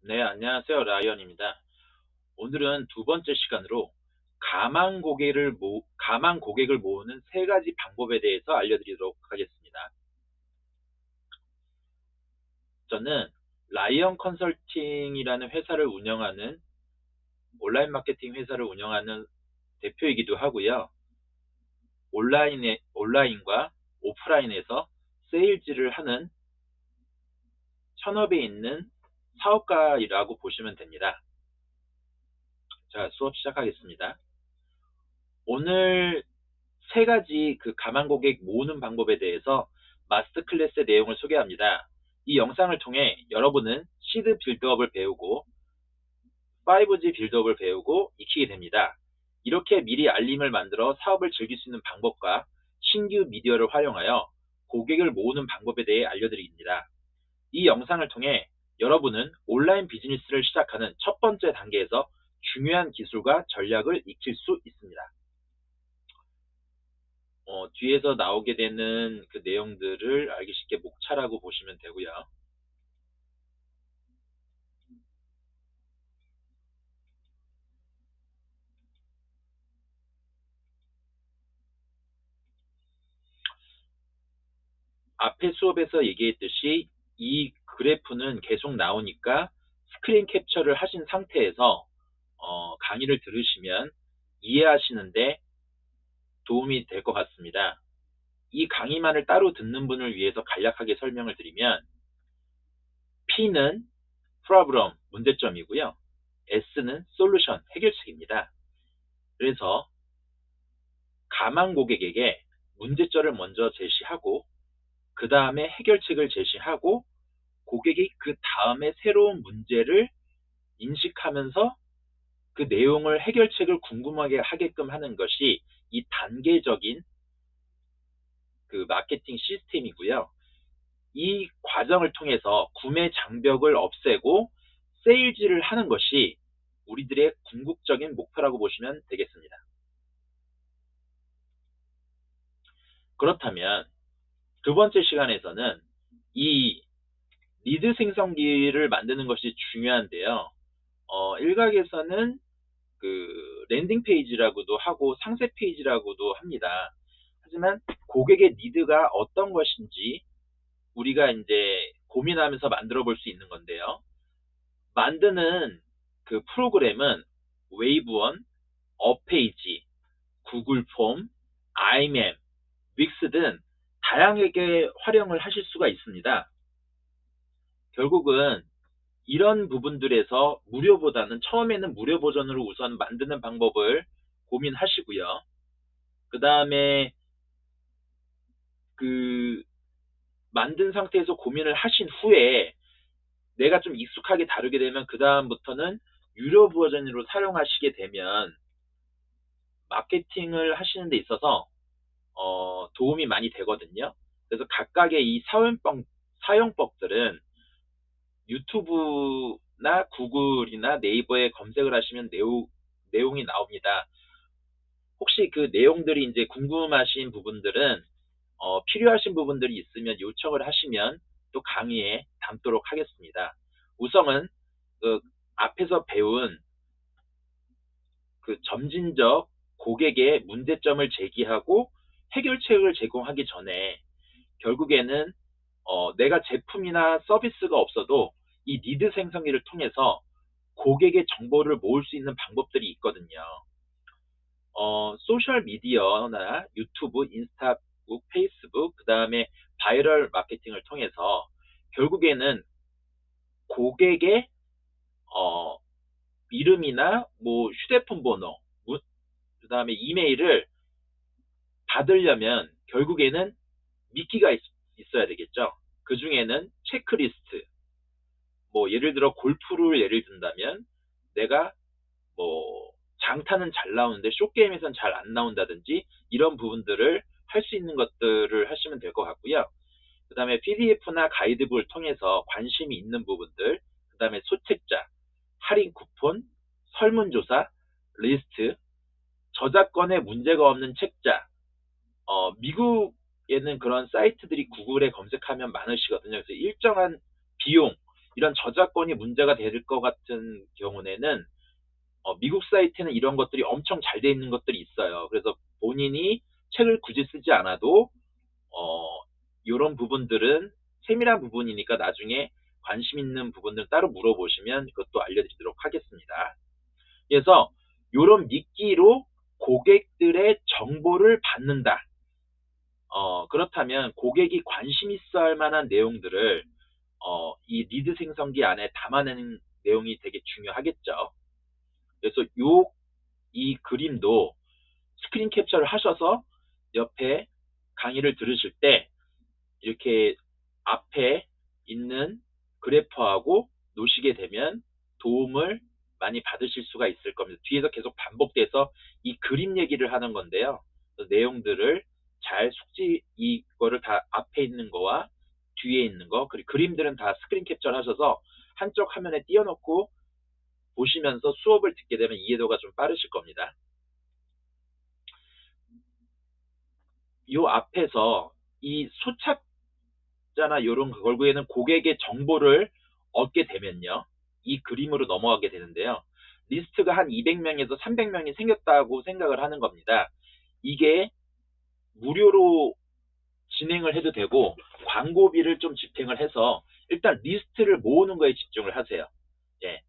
네, 안녕하세요. 라이언입니다. 오늘은 두 번째 시간으로 가망 고객을 모으는 세 가지 방법에 대해서 알려드리도록 하겠습니다. 저는 라이언 컨설팅이라는 회사를 운영하는 온라인 마케팅 회사를 운영하는 대표이기도 하고요. 온라인과 오프라인에서 세일즈를 하는 현업에 있는 사업가라고 보시면 됩니다. 자, 수업 시작하겠습니다. 오늘 세 가지 가망 고객 모으는 방법에 대해서 마스터 클래스의 내용을 소개합니다. 이 영상을 통해 여러분은 시드 빌드업을 배우고 5G 빌드업을 배우고 익히게 됩니다. 이렇게 미리 알림을 만들어 사업을 즐길 수 있는 방법과 신규 미디어를 활용하여 고객을 모으는 방법에 대해 알려드립니다. 이 영상을 통해 여러분은 온라인 비즈니스를 시작하는 첫 번째 단계에서 중요한 기술과 전략을 익힐 수 있습니다. 뒤에서 나오게 되는 그 내용들을 알기 쉽게 목차라고 보시면 되고요. 앞에 수업에서 얘기했듯이 이 그래프는 계속 나오니까 스크린 캡처를 하신 상태에서 강의를 들으시면 이해하시는데 도움이 될 것 같습니다. 이 강의만을 따로 듣는 분을 위해서 간략하게 설명을 드리면 P는 problem, 문제점이고요. S는 solution, 해결책입니다. 그래서 가망 고객에게 문제점을 먼저 제시하고 그 다음에 해결책을 제시하고 고객이 그 다음에 새로운 문제를 인식하면서 그 내용을 해결책을 궁금하게 하게끔 하는 것이 이 단계적인 그 마케팅 시스템이고요. 이 과정을 통해서 구매 장벽을 없애고 세일즈를 하는 것이 우리들의 궁극적인 목표라고 보시면 되겠습니다. 그렇다면 두 번째 시간에서는 이 리드 생성기를 만드는 것이 중요한데요. 일각에서는 그 랜딩 페이지라고도 하고 상세 페이지라고도 합니다. 하지만 고객의 니드가 어떤 것인지 우리가 이제 고민하면서 만들어 볼 수 있는 건데요. 만드는 그 프로그램은 웨이브1, 업페이지, 구글 폼, 아이맵, 윅스 등 다양하게 활용을 하실 수가 있습니다. 결국은 이런 부분들에서 무료보다는 처음에는 무료 버전으로 우선 만드는 방법을 고민하시고요. 그 다음에 그 만든 상태에서 고민을 하신 후에 내가 좀 익숙하게 다루게 되면 그 다음부터는 유료 버전으로 사용하시게 되면 마케팅을 하시는 데 있어서 도움이 많이 되거든요. 그래서 각각의 이 사용법들은 유튜브나 구글이나 네이버에 검색을 하시면 내용이 나옵니다. 혹시 그 내용들이 이제 궁금하신 부분들은 필요하신 부분들이 있으면 요청을 하시면 또 강의에 담도록 하겠습니다. 우선은 그 앞에서 배운 그 점진적 고객의 문제점을 제기하고 해결책을 제공하기 전에 결국에는 내가 제품이나 서비스가 없어도 이 니드 생성기를 통해서 고객의 정보를 모을 수 있는 방법들이 있거든요. 소셜 미디어나 유튜브, 인스타북, 페이스북, 그 다음에 바이럴 마케팅을 통해서 결국에는 고객의 이름이나 뭐 휴대폰 번호, 그 다음에 이메일을 받으려면 결국에는 미끼가 있어야 되겠죠. 그 중에는 체크리스트, 뭐 예를 들어 골프를 예를 든다면 내가 뭐 장타는 잘 나오는데 숏게임에선 잘 안 나온다든지 이런 부분들을 할 수 있는 것들을 하시면 될 것 같고요. 그 다음에 PDF나 가이드북을 통해서 관심이 있는 부분들, 그 다음에 소책자, 할인 쿠폰, 설문조사, 리스트, 저작권에 문제가 없는 책자, 미국에는 그런 사이트들이 구글에 검색하면 많으시거든요. 그래서 일정한 비용, 이런 저작권이 문제가 될 것 같은 경우에는 미국 사이트는 이런 것들이 엄청 잘 돼 있는 것들이 있어요. 그래서 본인이 책을 굳이 쓰지 않아도 이런 부분들은 세밀한 부분이니까 나중에 관심 있는 부분들 따로 물어보시면 그것도 알려드리도록 하겠습니다. 그래서 이런 미끼로 고객들의 정보를 받는다. 그렇다면 고객이 관심 있어 할 만한 내용들을 이 리드 생성기 안에 담아내는 내용이 되게 중요하겠죠. 그래서 이 그림도 스크린 캡처를 하셔서 옆에 강의를 들으실 때 이렇게 앞에 있는 그래프하고 놓으시게 되면 도움을 많이 받으실 수가 있을 겁니다. 뒤에서 계속 반복돼서 이 그림 얘기를 하는 건데요. 내용들을 잘 이거를 다 앞에 있는 거와 뒤에 있는 거, 그리고 그림들은 다 스크린 캡처를 하셔서 한쪽 화면에 띄워놓고 보시면서 수업을 듣게 되면 이해도가 좀 빠르실 겁니다. 이 앞에서 이 소착자나 이런 결국에는 고객의 정보를 얻게 되면요. 이 그림으로 넘어가게 되는데요. 리스트가 한 200명에서 300명이 생겼다고 생각을 하는 겁니다. 이게 무료로 진행을 해도 되고 광고비를 좀 집행을 해서 일단 리스트를 모으는 거에 집중을 하세요. 예.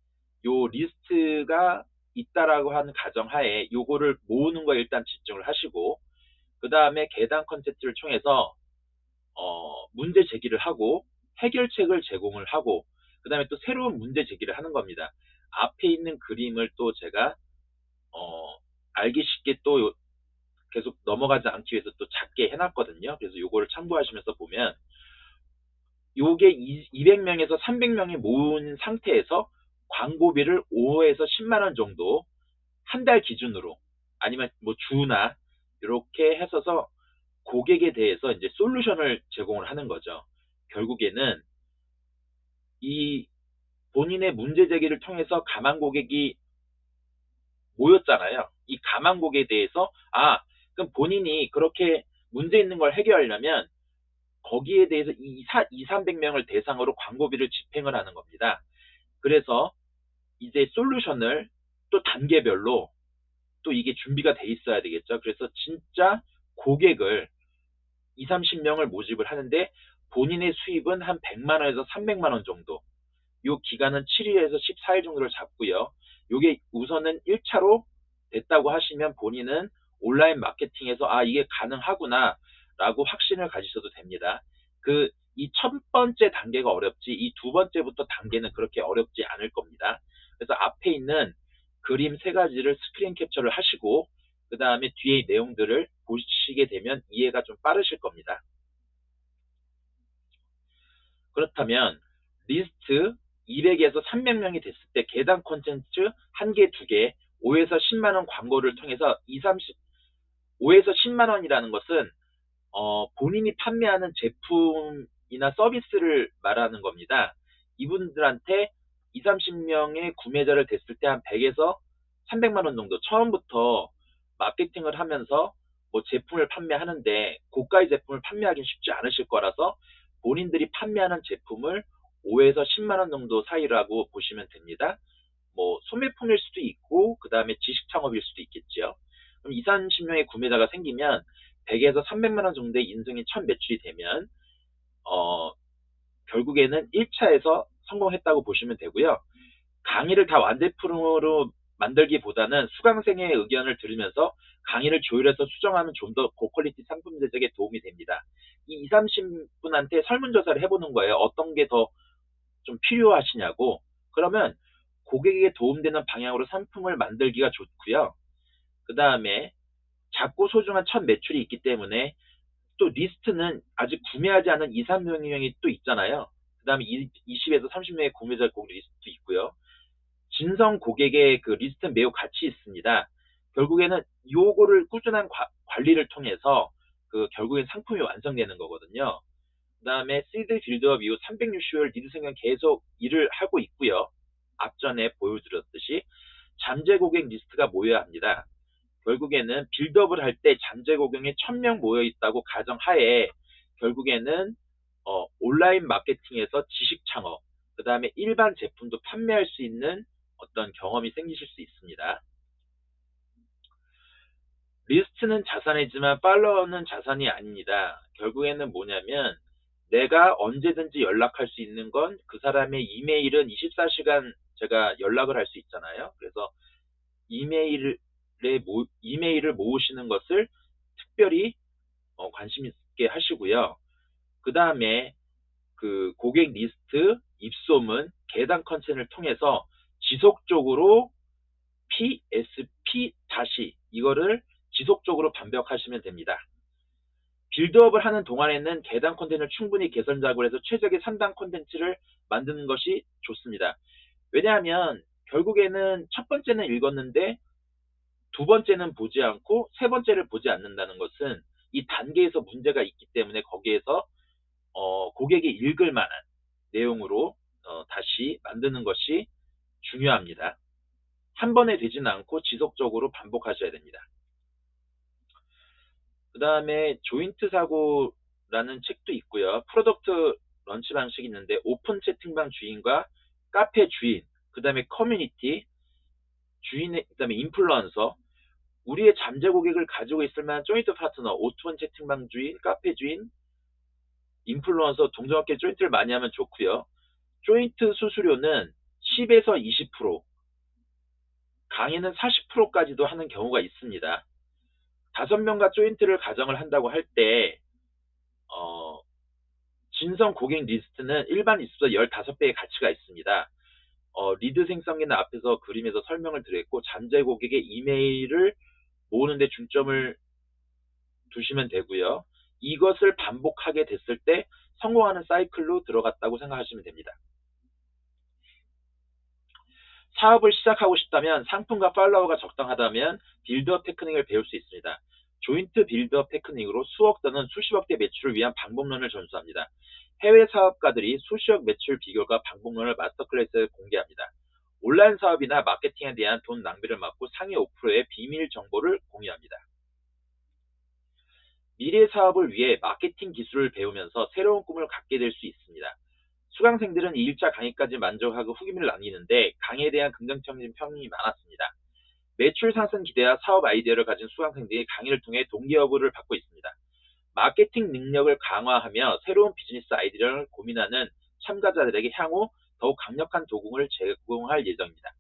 요 리스트가 있다라고 하는 가정하에 요거를 모으는 거에 일단 집중을 하시고 그 다음에 계단 컨텐츠를 통해서 문제 제기를 하고 해결책을 제공을 하고 그 다음에 또 새로운 문제 제기를 하는 겁니다. 앞에 있는 그림을 또 제가 알기 쉽게 또 계속 넘어가지 않기 위해서 또 작게 해놨거든요. 그래서 요거를 참고하시면서 보면 요게 200명에서 300명이 모은 상태에서 광고비를 5에서 10만 원 정도 한 달 기준으로 아니면 뭐 주나 이렇게 해서서 고객에 대해서 이제 솔루션을 제공을 하는 거죠. 결국에는 이 본인의 문제 제기를 통해서 가망 고객이 모였잖아요. 이 가망 고객에 대해서 그럼 본인이 그렇게 문제 있는 걸 해결하려면 거기에 대해서 300명을 대상으로 광고비를 집행을 하는 겁니다. 그래서 이제 솔루션을 또 단계별로 또 이게 준비가 돼 있어야 되겠죠. 그래서 진짜 고객을 2, 30명을 모집을 하는데 본인의 수입은 한 100만 원에서 300만 원 정도. 요 기간은 7일에서 14일 정도를 잡고요. 요게 우선은 1차로 됐다고 하시면 본인은 온라인 마케팅에서 이게 가능하구나 라고 확신을 가지셔도 됩니다. 이 첫 번째 단계가 어렵지 이 두 번째부터 단계는 그렇게 어렵지 않을 겁니다. 그래서 앞에 있는 그림 세 가지를 스크린 캡처를 하시고 그 다음에 뒤에 내용들을 보시게 되면 이해가 좀 빠르실 겁니다. 그렇다면 리스트 200에서 300명이 됐을 때 계단 콘텐츠 1개, 2개, 5에서 10만 원 광고를 통해서 5에서 10만 원이라는 것은 본인이 판매하는 제품이나 서비스를 말하는 겁니다. 이분들한테 2, 30명의 구매자를 됐을 때 한 100에서 300만 원 정도 처음부터 마케팅을 하면서 뭐 제품을 판매하는데 고가의 제품을 판매하기는 쉽지 않으실 거라서 본인들이 판매하는 제품을 5에서 10만 원 정도 사이라고 보시면 됩니다. 뭐 소매품일 수도 있고 그 다음에 지식 창업일 수도 있겠죠. 그럼 2, 30명의 구매자가 생기면 100에서 300만 원 정도의 인증이 첫 매출이 되면 결국에는 1차에서 성공했다고 보시면 되고요. 강의를 다 완제품으로 만들기보다는 수강생의 의견을 들으면서 강의를 조율해서 수정하면 좀 더 고퀄리티 상품 제작에 도움이 됩니다. 이 2, 30분한테 설문조사를 해보는 거예요. 어떤 게 더 좀 필요하시냐고. 그러면 고객에게 도움되는 방향으로 상품을 만들기가 좋고요. 그 다음에 작고 소중한 첫 매출이 있기 때문에 또 리스트는 아직 구매하지 않은 2, 3명이 또 있잖아요. 그 다음에 20에서 30명의 구매자 고객 리스트도 있고요. 진성 고객의 그 리스트는 매우 가치 있습니다. 결국에는 요거를 꾸준한 관리를 통해서 결국엔 상품이 완성되는 거거든요. 그 다음에 시드 빌드업 이후 360일 리드 생명 계속 일을 하고 있고요. 앞전에 보여드렸듯이 잠재 고객 리스트가 모여야 합니다. 결국에는 빌드업을 할 때 잠재 고객이 1000명 모여 있다고 가정하에 결국에는 온라인 마케팅에서 지식 창업, 그 다음에 일반 제품도 판매할 수 있는 어떤 경험이 생기실 수 있습니다. 리스트는 자산이지만 팔로워는 자산이 아닙니다. 결국에는 뭐냐면 내가 언제든지 연락할 수 있는 건 그 사람의 이메일은 24시간 제가 연락을 할 수 있잖아요. 그래서 이메일을 모으시는 것을 특별히 관심 있게 하시고요. 그 다음에 그 고객 리스트 입소문 계단 컨텐츠를 통해서 지속적으로 PSP 다시 이거를 지속적으로 반복하시면 됩니다. 빌드업을 하는 동안에는 계단 콘텐츠를 충분히 개선 작업을 해서 최적의 3단 콘텐츠를 만드는 것이 좋습니다. 왜냐하면 결국에는 첫 번째는 읽었는데 두 번째는 보지 않고 세 번째를 보지 않는다는 것은 이 단계에서 문제가 있기 때문에 거기에서 고객이 읽을 만한 내용으로 다시 만드는 것이 중요합니다. 한 번에 되지는 않고 지속적으로 반복하셔야 됩니다. 그 다음에 조인트 사고라는 책도 있고요. 프로덕트 런치 방식이 있는데 오픈 채팅방 주인과 카페 주인, 그 다음에 커뮤니티 주인의, 그 다음에 인플루언서, 우리의 잠재 고객을 가지고 있을 만한 조인트 파트너, 오픈 채팅방 주인, 카페 주인, 인플루언서, 동종업계 조인트를 많이 하면 좋고요. 조인트 수수료는 10에서 20%, 강의는 40%까지도 하는 경우가 있습니다. 5명과 조인트를 가정을 한다고 할 때 진성 고객 리스트는 일반 리스트보다 15배의 가치가 있습니다. 리드 생성기는 앞에서 그림에서 설명을 드렸고 잠재 고객의 이메일을 모으는 데 중점을 두시면 되고요. 이것을 반복하게 됐을 때 성공하는 사이클로 들어갔다고 생각하시면 됩니다. 사업을 시작하고 싶다면 상품과 팔로워가 적당하다면 빌드업 테크닉을 배울 수 있습니다. 조인트 빌드업 테크닉으로 수억 또는 수십억 대 매출을 위한 방법론을 전수합니다. 해외 사업가들이 수십억 매출 비결과 방법론을 마스터 클래스에 공개합니다. 온라인 사업이나 마케팅에 대한 돈 낭비를 막고 상위 5%의 비밀 정보를 공유합니다. 미래 사업을 위해 마케팅 기술을 배우면서 새로운 꿈을 갖게 될 수 있습니다. 수강생들은 2일차 강의까지 만족하고 후기를 남기는데 강의에 대한 긍정적인 평이 많았습니다. 매출 상승 기대와 사업 아이디어를 가진 수강생들이 강의를 통해 동기부여를 받고 있습니다. 마케팅 능력을 강화하며 새로운 비즈니스 아이디어를 고민하는 참가자들에게 향후 더욱 강력한 도구를 제공할 예정입니다.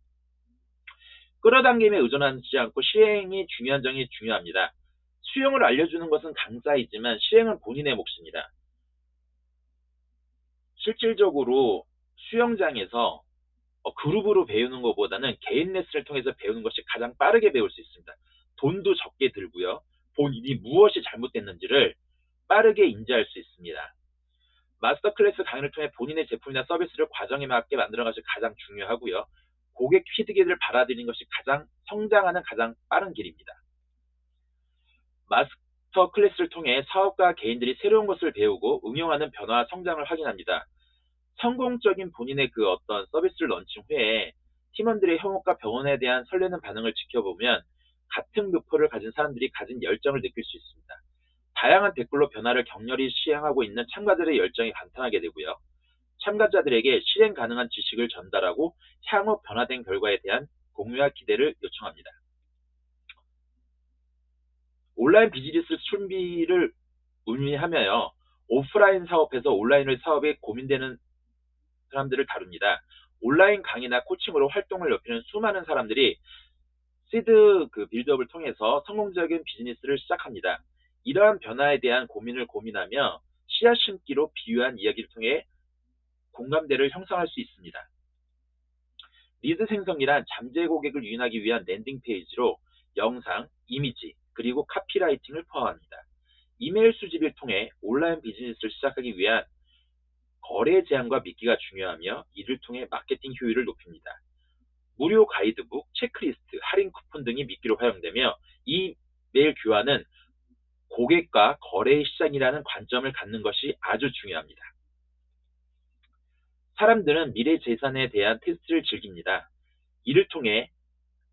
끌어당김에 의존하지 않고 실행이 중요한 점이 중요합니다. 수영을 알려주는 것은 강사이지만 실행은 본인의 몫입니다. 실질적으로 수영장에서 그룹으로 배우는 것보다는 개인 레슨을 통해서 배우는 것이 가장 빠르게 배울 수 있습니다. 돈도 적게 들고요. 본인이 무엇이 잘못됐는지를 빠르게 인지할 수 있습니다. 마스터 클래스 강의를 통해 본인의 제품이나 서비스를 과정에 맞게 만드는 것이 가장 중요하고요. 고객 피드백을 받아들이는 것이 가장 성장하는 가장 빠른 길입니다. 마스터 클래스를 통해 사업가 개인들이 새로운 것을 배우고 응용하는 변화와 성장을 확인합니다. 성공적인 본인의 그 어떤 서비스를 런칭 후에 팀원들의 협업과 병원에 대한 설레는 반응을 지켜보면 같은 목표를 가진 사람들이 가진 열정을 느낄 수 있습니다. 다양한 댓글로 변화를 격렬히 시행하고 있는 참가자들의 열정이 감탄하게 되고요. 참가자들에게 실행 가능한 지식을 전달하고 향후 변화된 결과에 대한 공유와 기대를 요청합니다. 온라인 비즈니스 준비를 의미하며요. 오프라인 사업에서 온라인의 사업에 고민되는 사람들을 다룹니다. 온라인 강의나 코칭으로 활동을 넓히는 수많은 사람들이 시드 빌드업을 통해서 성공적인 비즈니스를 시작합니다. 이러한 변화에 대한 고민을 고민하며 씨앗 심기로 비유한 이야기를 통해 공감대를 형성할 수 있습니다. 리드 생성이란 잠재 고객을 유인하기 위한 랜딩 페이지로 영상, 이미지, 그리고 카피라이팅을 포함합니다. 이메일 수집을 통해 온라인 비즈니스를 시작하기 위한 거래 제한과 믿기가 중요하며 이를 통해 마케팅 효율을 높입니다. 무료 가이드북, 체크리스트, 할인 쿠폰 등이 미끼로 활용되며 이 메일 교환은 고객과 거래의 시작이라는 관점을 갖는 것이 아주 중요합니다. 사람들은 미래 재산에 대한 테스트를 즐깁니다. 이를 통해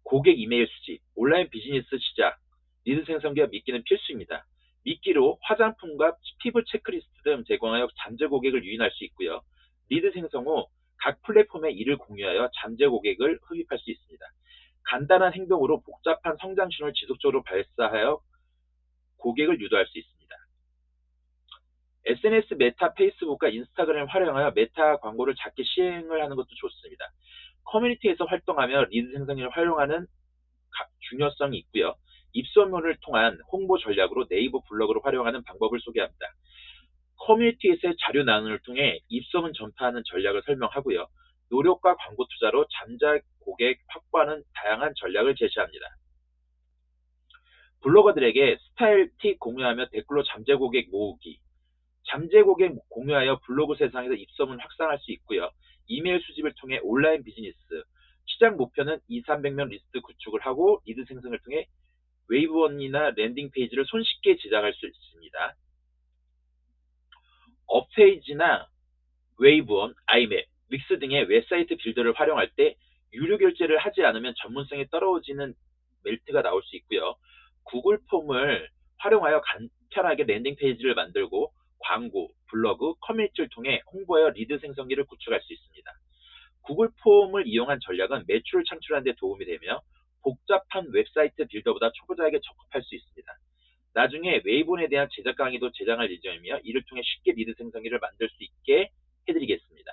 고객 이메일 수집, 온라인 비즈니스 시작, 리드 생성기와 미끼는 필수입니다. 미끼로 화장품과 피부 체크리스트 등 제공하여 잠재 고객을 유인할 수 있고요. 리드 생성 후 각 플랫폼에 이를 공유하여 잠재 고객을 흡입할 수 있습니다. 간단한 행동으로 복잡한 성장 신호를 지속적으로 발사하여 고객을 유도할 수 있습니다. SNS 메타 페이스북과 인스타그램을 활용하여 메타 광고를 작게 시행을 하는 것도 좋습니다. 커뮤니티에서 활동하며 리드 생성을 활용하는 중요성이 있고요. 입소문을 통한 홍보 전략으로 네이버 블로그를 활용하는 방법을 소개합니다. 커뮤니티에서의 자료 나눔을 통해 입소문 전파하는 전략을 설명하고요. 노력과 광고 투자로 잠재 고객 확보하는 다양한 전략을 제시합니다. 블로거들에게 스타일 팁 공유하며 댓글로 잠재 고객 모으기. 잠재 고객 공유하여 블로그 세상에서 입소문 확산할 수 있고요. 이메일 수집을 통해 온라인 비즈니스. 시장 목표는 200~300명 리스트 구축을 하고 리드 생성을 통해 웨이브원이나 랜딩 페이지를 손쉽게 제작할 수 있습니다. 업페이지나 웨이브원, 아이맵, 윅스 등의 웹사이트 빌더를 활용할 때 유료 결제를 하지 않으면 전문성이 떨어지는 멜트가 나올 수 있고요. 구글 폼을 활용하여 간편하게 랜딩 페이지를 만들고 광고, 블로그, 커뮤니티를 통해 홍보하여 리드 생성기를 구축할 수 있습니다. 구글 폼을 이용한 전략은 매출을 창출하는 데 도움이 되며 복잡한 웹사이트 빌더보다 초보자에게 적합할 수 있습니다. 나중에 웨이본에 대한 제작 강의도 제작할 예정이며 이를 통해 쉽게 리드 생성기를 만들 수 있게 해드리겠습니다.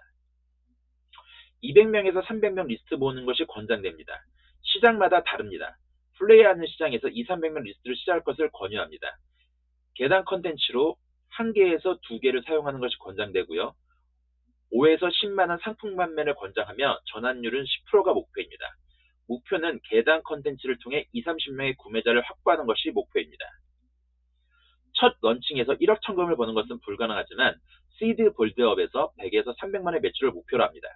200명에서 300명 리스트 모으는 것이 권장됩니다. 시장마다 다릅니다. 플레이하는 시장에서 200~300명 리스트를 시작할 것을 권유합니다. 계단 컨텐츠로 1개에서 2개를 사용하는 것이 권장되고요. 5에서 10만원 상품 판매를 권장하며 전환율은 10%가 목표입니다. 목표는 계단 컨텐츠를 통해 20~30명의 구매자를 확보하는 것이 목표입니다. 첫 런칭에서 1억 천금을 버는 것은 불가능하지만 시드 빌드업에서 100에서 300만원의 매출을 목표로 합니다.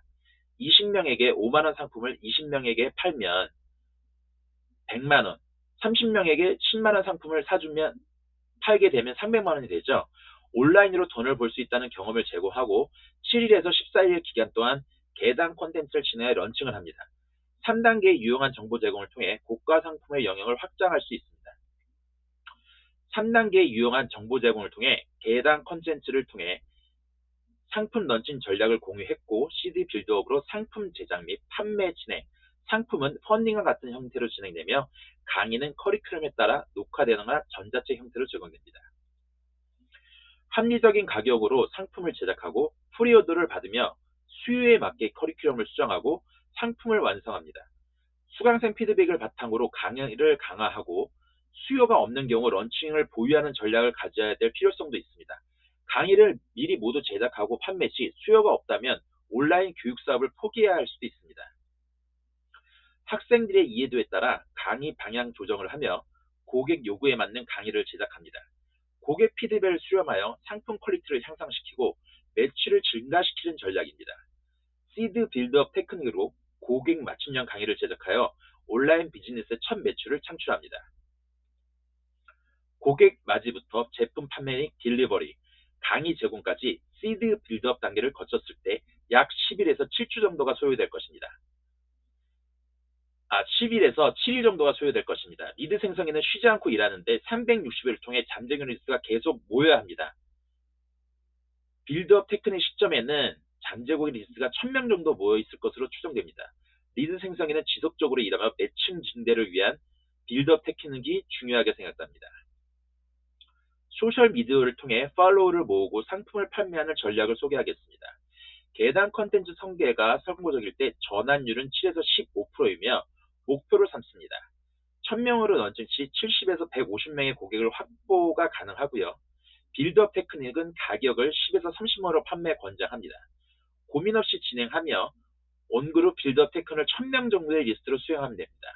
20명에게 5만원 상품을 20명에게 팔면 100만원, 30명에게 10만원 상품을 사주면 팔게 되면 300만원이 되죠. 온라인으로 돈을 벌 수 있다는 경험을 제공하고 7일에서 14일 기간 동안 계단 콘텐츠를 진행해 런칭을 합니다. 3단계의 유용한 정보 제공을 통해 고가 상품의 영역을 확장할 수 있습니다. 3단계의 유용한 정보 제공을 통해 계단 콘텐츠를 통해 상품 런칭 전략을 공유했고 CD 빌드업으로 상품 제작 및 판매 진행, 상품은 펀딩과 같은 형태로 진행되며 강의는 커리큘럼에 따라 녹화되거나 전자책 형태로 제공됩니다. 합리적인 가격으로 상품을 제작하고 프리오더를 받으며 수요에 맞게 커리큘럼을 수정하고 상품을 완성합니다. 수강생 피드백을 바탕으로 강의를 강화하고 수요가 없는 경우 런칭을 보유하는 전략을 가져야 될 필요성도 있습니다. 강의를 미리 모두 제작하고 판매 시 수요가 없다면 온라인 교육 사업을 포기해야 할 수도 있습니다. 학생들의 이해도에 따라 강의 방향 조정을 하며 고객 요구에 맞는 강의를 제작합니다. 고객 피드백을 수렴하여 상품 퀄리티를 향상시키고 매출을 증가시키는 전략입니다. 시드 빌드업 테크닉으로 고객 맞춤형 강의를 제작하여 온라인 비즈니스의 첫 매출을 창출합니다. 고객 맞이부터 제품 판매 및 딜리버리, 강의 제공까지 시드 빌드업 단계를 거쳤을 때 약 10일에서 7주 정도가 소요될 것입니다. 10일에서 7일 정도가 소요될 것입니다. 리드 생성에는 쉬지 않고 일하는데 360일을 통해 잠재 리스트가 계속 모여야 합니다. 빌드업 테크닉 시점에는 잠재 고객 리스트가 1000명 정도 모여 있을 것으로 추정됩니다. 리드 생성에는 지속적으로 일하며 매칭 증대를 위한 빌드업 테크닉이 중요하게 생각됩니다. 소셜미디어를 통해 팔로우를 모으고 상품을 판매하는 전략을 소개하겠습니다. 계단 컨텐츠 성계가 성공적일 때 전환율은 7에서 15%이며 목표를 삼습니다. 1000명으로 런칭 시 70에서 150명의 고객을 확보가 가능하고요. 빌드업 테크닉은 가격을 10에서 30만원으로 판매 권장합니다. 고민 없이 진행하며 온그룹 빌드업 테크닉을 1000명 정도의 리스트로 수행하면 됩니다.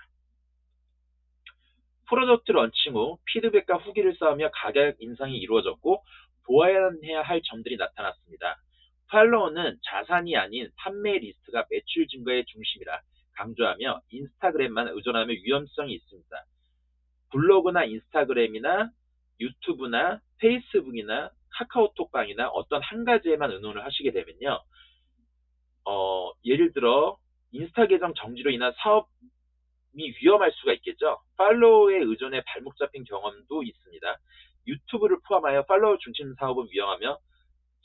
프로덕트 런칭 후 피드백과 후기를 쌓으며 가격 인상이 이루어졌고 보완해야 할 점들이 나타났습니다. 팔로워는 자산이 아닌 판매 리스트가 매출 증가의 중심이라 강조하며 인스타그램만 의존하며 위험성이 있습니다. 블로그나 인스타그램이나 유튜브나 페이스북이나 카카오톡방이나 어떤 한 가지에만 의논을 하시게 되면요. 예를 들어 인스타 계정 정지로 인한 사업이 위험할 수가 있겠죠. 팔로워에 의존해 발목 잡힌 경험도 있습니다. 유튜브를 포함하여 팔로워 중심 사업은 위험하며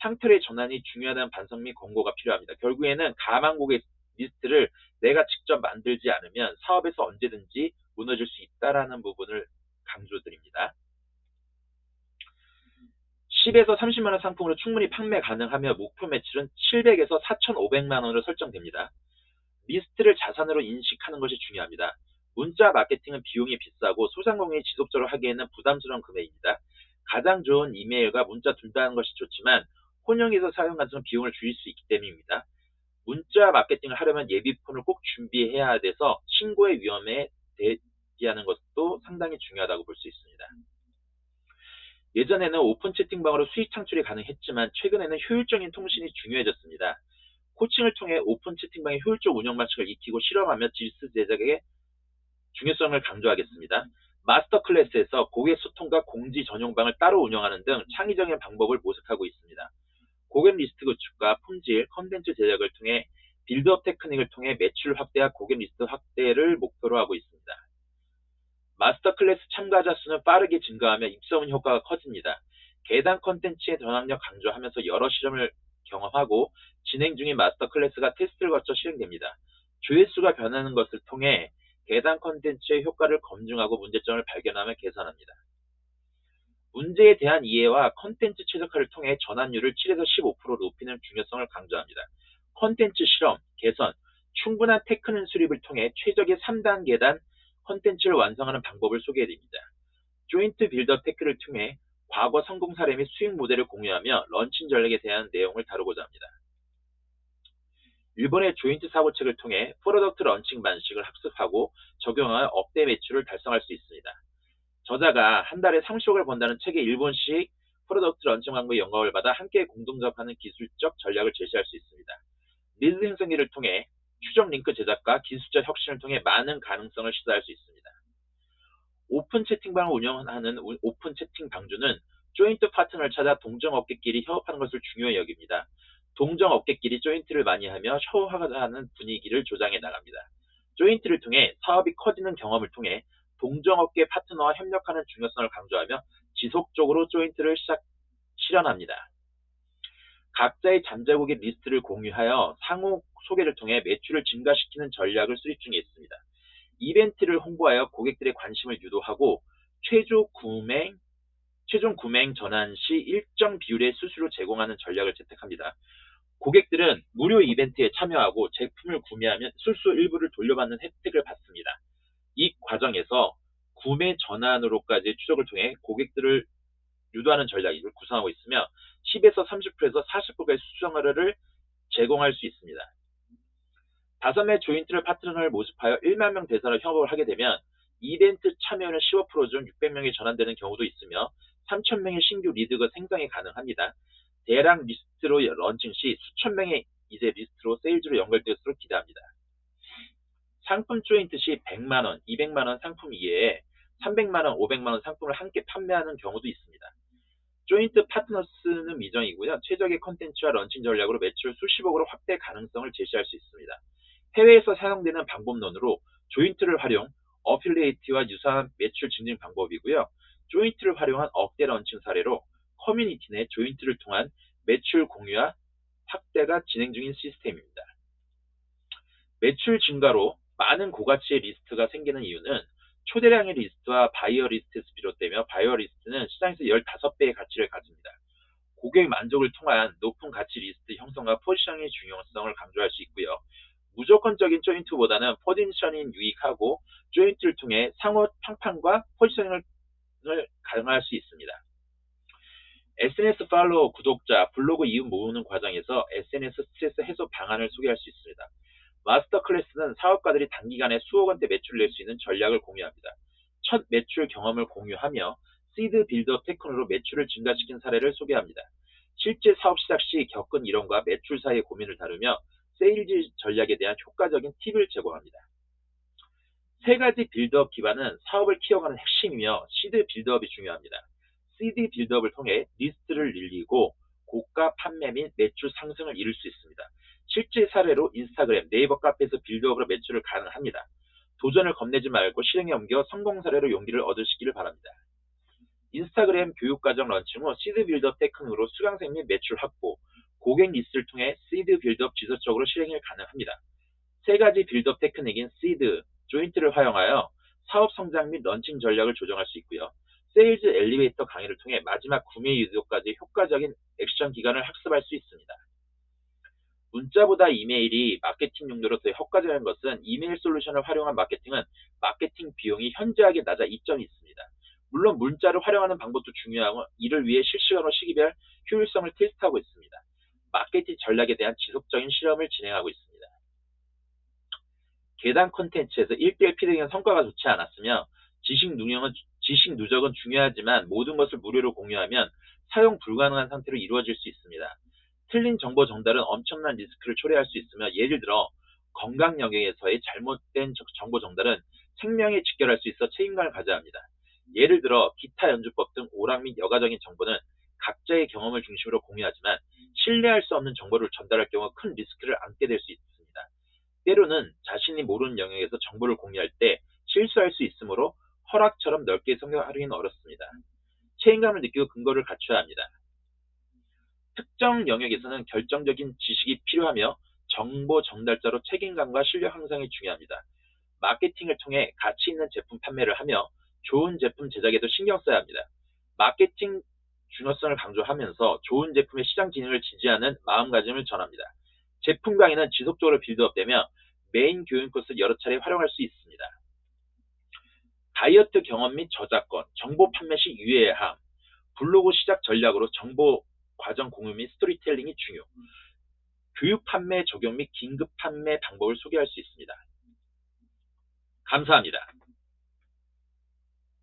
상태의 전환이 중요하다는 반성 및 권고가 필요합니다. 결국에는 가망 고객 리스트를 내가 직접 만들지 않으면 사업에서 언제든지 무너질 수 있다라는 부분을 강조드립니다. 10에서 30만 원 상품으로 충분히 판매 가능하며 목표 매출은 700에서 4,500만 원으로 설정됩니다. 리스트를 자산으로 인식하는 것이 중요합니다. 문자 마케팅은 비용이 비싸고 소상공인이 지속적으로 하기에는 부담스러운 금액입니다. 가장 좋은 이메일과 문자 둘 다 하는 것이 좋지만 혼용해서 사용 가능한 비용을 줄일 수 있기 때문입니다. 문자 마케팅을 하려면 예비폰을 꼭 준비해야 돼서 신고의 위험에 대비하는 것도 상당히 중요하다고 볼 수 있습니다. 예전에는 오픈 채팅방으로 수익 창출이 가능했지만 최근에는 효율적인 통신이 중요해졌습니다. 코칭을 통해 오픈 채팅방의 효율적 운영 방식을 익히고 실험하며 질서 제작의 중요성을 강조하겠습니다. 마스터 클래스에서 고객 소통과 공지 전용방을 따로 운영하는 등 창의적인 방법을 모색하고 있습니다. 고객 리스트 구축과 품질, 컨텐츠 제작을 통해 빌드업 테크닉을 통해 매출 확대와 고객 리스트 확대를 목표로 하고 있습니다. 마스터 클래스 참가자 수는 빠르게 증가하며 입소문 효과가 커집니다. 계단 컨텐츠의 전환력 강조하면서 여러 실험을 경험하고 진행 중인 마스터 클래스가 테스트를 거쳐 실행됩니다. 조회수가 변하는 것을 통해 계단 컨텐츠의 효과를 검증하고 문제점을 발견하며 개선합니다. 문제에 대한 이해와 컨텐츠 최적화를 통해 전환율을 7에서 15% 높이는 중요성을 강조합니다. 컨텐츠 실험, 개선, 충분한 테크닉 수립을 통해 최적의 3단 계단 컨텐츠를 완성하는 방법을 소개해드립니다. 조인트 빌더 테크를 통해 과거 성공 사례 및 수익 모델을 공유하며 런칭 전략에 대한 내용을 다루고자 합니다. 일본의 조인트 사고책을 통해 프로덕트 런칭 방식을 학습하고 적용하여 억대 매출을 달성할 수 있습니다. 저자가 한 달에 30억을 번다는 책의 일본식 프로덕트 런칭 방법의 영감을 받아 함께 공동 작업하는 기술적 전략을 제시할 수 있습니다. 리드 형성기를 통해 추적 링크 제작과 기술적 혁신을 통해 많은 가능성을 시도할 수 있습니다. 오픈 채팅방을 운영하는 오픈 채팅 방주는 조인트 파트너를 찾아 동정 업계끼리 협업하는 것을 중요히 여깁니다. 동정 업계끼리 조인트를 많이 하며 협업하는 분위기를 조장해 나갑니다. 조인트를 통해 사업이 커지는 경험을 통해 동정업계 파트너와 협력하는 중요성을 강조하며 지속적으로 조인트를 실현합니다. 각자의 잠재고객 리스트를 공유하여 상호 소개를 통해 매출을 증가시키는 전략을 수립 중에 있습니다. 이벤트를 홍보하여 고객들의 관심을 유도하고 최종 구매 전환 시 일정 비율의 수수료 제공하는 전략을 채택합니다. 고객들은 무료 이벤트에 참여하고 제품을 구매하면 수수료 일부를 돌려받는 혜택을 받습니다. 이 과정에서 구매 전환으로까지 추적을 통해 고객들을 유도하는 전략을 구성하고 있으며 10에서 30%에서 40%의 수수료를 제공할 수 있습니다. 5매 조인트를 파트너를 모집하여 1만 명 대상으로 협업을 하게 되면 이벤트 참여율은 15% 중 600명이 전환되는 경우도 있으며 3,000명의 신규 리드가 생성이 가능합니다. 대량 리스트로 런칭 시 수천 명의 이제 리스트로 세일즈로 연결될수록 기대합니다. 상품 조인트 시 100만원, 200만원 상품 이외에 300만원, 500만원 상품을 함께 판매하는 경우도 있습니다. 조인트 파트너스는 미정이고요. 최적의 컨텐츠와 런칭 전략으로 매출 수십억으로 확대 가능성을 제시할 수 있습니다. 해외에서 사용되는 방법론으로 조인트를 활용, 어필리에이트와 유사한 매출 증진 방법이고요. 조인트를 활용한 억대 런칭 사례로 커뮤니티 내 조인트를 통한 매출 공유와 확대가 진행 중인 시스템입니다. 매출 증가로 많은 고가치의 리스트가 생기는 이유는 초대량의 리스트와 바이어 리스트에서 비롯되며 바이어 리스트는 시장에서 15배의 가치를 가집니다. 고객 만족을 통한 높은 가치 리스트 형성과 포지셔닝의 중요성을 강조할 수 있고요. 무조건적인 조인트보다는 포지셔닝이 유익하고 조인트를 통해 상호 평판과 포지셔닝을 가능할 수 있습니다. SNS 팔로워, 구독자, 블로그 이웃 모으는 과정에서 SNS 스트레스 해소 방안을 소개할 수 있습니다. 마스터 클래스는 사업가들이 단기간에 수억 원대 매출을 낼 수 있는 전략을 공유합니다. 첫 매출 경험을 공유하며 시드 빌더 테크닉으로 매출을 증가시킨 사례를 소개합니다. 실제 사업 시작 시 겪은 이론과 매출 사이의 고민을 다루며 세일즈 전략에 대한 효과적인 팁을 제공합니다. 세 가지 빌드업 기반은 사업을 키워가는 핵심이며 시드 빌드업이 중요합니다. 시드 빌드업을 통해 리스트를 늘리고 고가 판매 및 매출 상승을 이룰 수 있습니다. 실제 사례로 인스타그램, 네이버 카페에서 빌드업으로 매출을 가능합니다. 도전을 겁내지 말고 실행에 옮겨 성공 사례로 용기를 얻으시기를 바랍니다. 인스타그램 교육과정 런칭 후 시드 빌드업 테크닉으로 수강생 및 매출 확보, 고객 리스트를 통해 시드 빌드업 지속적으로 실행이 가능합니다. 세 가지 빌드업 테크닉인 시드, 조인트를 활용하여 사업 성장 및 런칭 전략을 조정할 수 있고요. 세일즈 엘리베이터 강의를 통해 마지막 구매 유도까지 효과적인 액션 기간을 학습할 수 있습니다. 문자보다 이메일이 마케팅 용도로 더 효과적인 것은 이메일 솔루션을 활용한 마케팅은 마케팅 비용이 현저하게 낮아 이점이 있습니다. 물론 문자를 활용하는 방법도 중요하고 이를 위해 실시간으로 시기별 효율성을 테스트하고 있습니다. 마케팅 전략에 대한 지속적인 실험을 진행하고 있습니다. 계단 콘텐츠에서 1대1 피드백은 성과가 좋지 않았으며 지식 누적은 중요하지만 모든 것을 무료로 공유하면 사용 불가능한 상태로 이루어질 수 있습니다. 틀린 정보 전달은 엄청난 리스크를 초래할 수 있으며 예를 들어 건강 영역에서의 잘못된 정보 전달은 생명에 직결할 수 있어 책임감을 가져야 합니다. 예를 들어 기타 연주법 등 오락 및 여가적인 정보는 각자의 경험을 중심으로 공유하지만 신뢰할 수 없는 정보를 전달할 경우 큰 리스크를 안게 될 수 있습니다. 때로는 자신이 모르는 영역에서 정보를 공유할 때 실수할 수 있으므로 허락처럼 넓게 성공하기는 어렵습니다. 책임감을 느끼고 근거를 갖춰야 합니다. 특정 영역에서는 결정적인 지식이 필요하며 정보 전달자로 책임감과 실력 향상이 중요합니다. 마케팅을 통해 가치 있는 제품 판매를 하며 좋은 제품 제작에도 신경 써야 합니다. 마케팅 중요성을 강조하면서 좋은 제품의 시장 진입을 지지하는 마음가짐을 전합니다. 제품 강의는 지속적으로 빌드업되며 메인 교육 코스를 여러 차례 활용할 수 있습니다. 다이어트 경험 및 저작권, 정보 판매 시 유의해야 함, 블로그 시작 전략으로 정보 과정 공유 및 스토리텔링이 중요. 교육 판매 적용 및 긴급 판매 방법을 소개할 수 있습니다. 감사합니다.